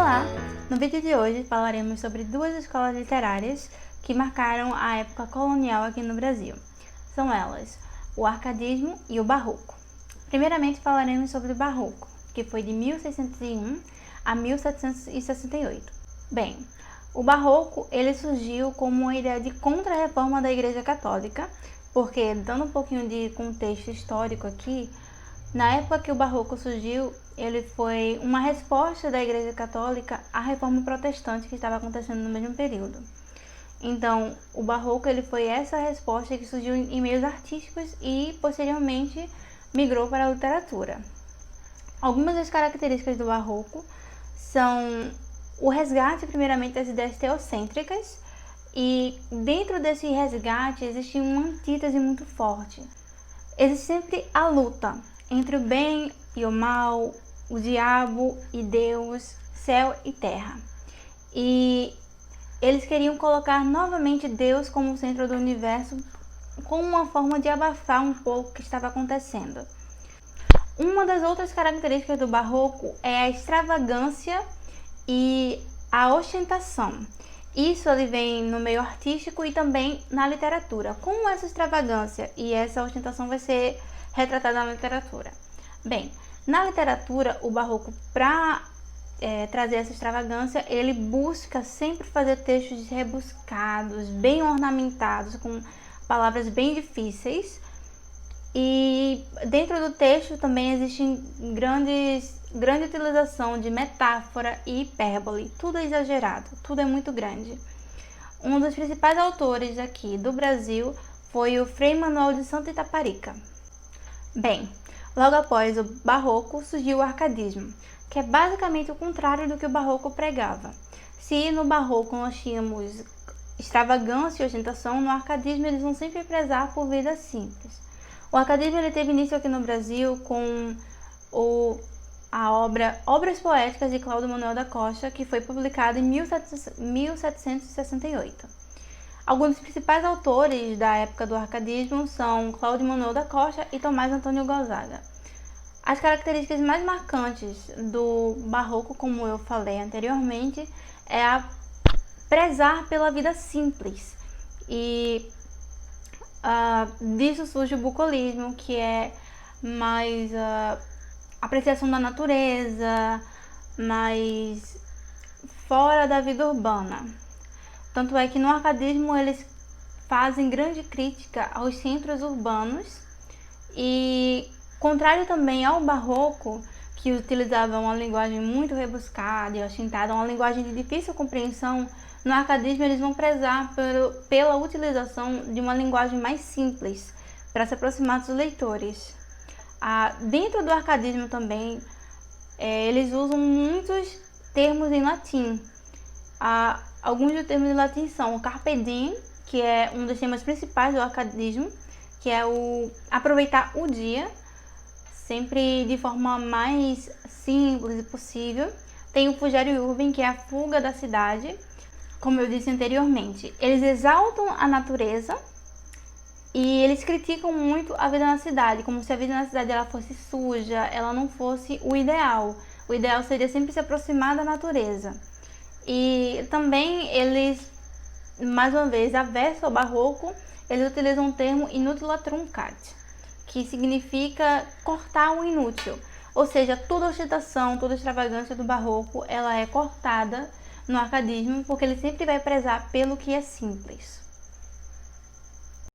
Olá! No vídeo de hoje falaremos sobre duas escolas literárias que marcaram a época colonial aqui no Brasil. São elas, o Arcadismo e o Barroco. Primeiramente falaremos sobre o Barroco, que foi de 1601 a 1768. Bem, o Barroco ele surgiu como uma ideia de contra-reforma da Igreja Católica, porque, dando um pouquinho de contexto histórico aqui, na época que o Barroco surgiu, ele foi uma resposta da Igreja Católica à reforma protestante que estava acontecendo no mesmo período. Então, o Barroco ele foi essa resposta que surgiu em meios artísticos e, posteriormente, migrou para a literatura. Algumas das características do Barroco são o resgate, primeiramente, das ideias teocêntricas, e dentro desse resgate existe uma antítese muito forte. Existe sempre a luta entre o bem e o mal, o diabo e Deus, céu e terra. E eles queriam colocar novamente Deus como centro do universo, como uma forma de abafar um pouco o que estava acontecendo. Uma das outras características do Barroco é a extravagância e a ostentação. Isso ali vem no meio artístico e também na literatura. Como essa extravagância e essa ostentação vai ser retratada na literatura? Bem, na literatura, o Barroco, para trazer essa extravagância, ele busca sempre fazer textos rebuscados, bem ornamentados, com palavras bem difíceis. E dentro do texto também existe grande utilização de metáfora e hipérbole. Tudo é exagerado, tudo é muito grande. Um dos principais autores aqui do Brasil foi o Frei Manuel de Santa Itaparica. Bem, logo após o Barroco surgiu o Arcadismo, que é basicamente o contrário do que o Barroco pregava. Se no Barroco nós tínhamos extravagância e ostentação, no Arcadismo eles vão sempre prezar por vida simples. O Arcadismo ele teve início aqui no Brasil com a obra Obras Poéticas de Cláudio Manuel da Costa, que foi publicada em 1768. Alguns dos principais autores da época do Arcadismo são Cláudio Manuel da Costa e Tomás Antônio Gonzaga. As características mais marcantes do Barroco, como eu falei anteriormente, é a prezar pela vida simples. E disso surge o bucolismo, que é mais apreciação da natureza, mais fora da vida urbana. Tanto é que no Arcadismo eles fazem grande crítica aos centros urbanos e, contrário também ao Barroco, que utilizava uma linguagem muito rebuscada e ostentada, uma linguagem de difícil compreensão, no Arcadismo eles vão prezar pela utilização de uma linguagem mais simples, para se aproximar dos leitores. Dentro do Arcadismo também, eles usam muitos termos em latim. Alguns dos termos em latim são o carpe diem, que é um dos temas principais do Arcadismo, que é o aproveitar o dia, sempre de forma mais simples possível. Tem o fugere urbem, que é a fuga da cidade. Como eu disse anteriormente, eles exaltam a natureza e eles criticam muito a vida na cidade, como se a vida na cidade ela fosse suja, ela não fosse o ideal. O ideal seria sempre se aproximar da natureza. E também eles, mais uma vez, averso ao Barroco, eles utilizam o termo inutila truncat, que significa cortar o inútil. Ou seja, toda ostentação, toda extravagância do Barroco, ela é cortada no Arcadismo, porque ele sempre vai prezar pelo que é simples.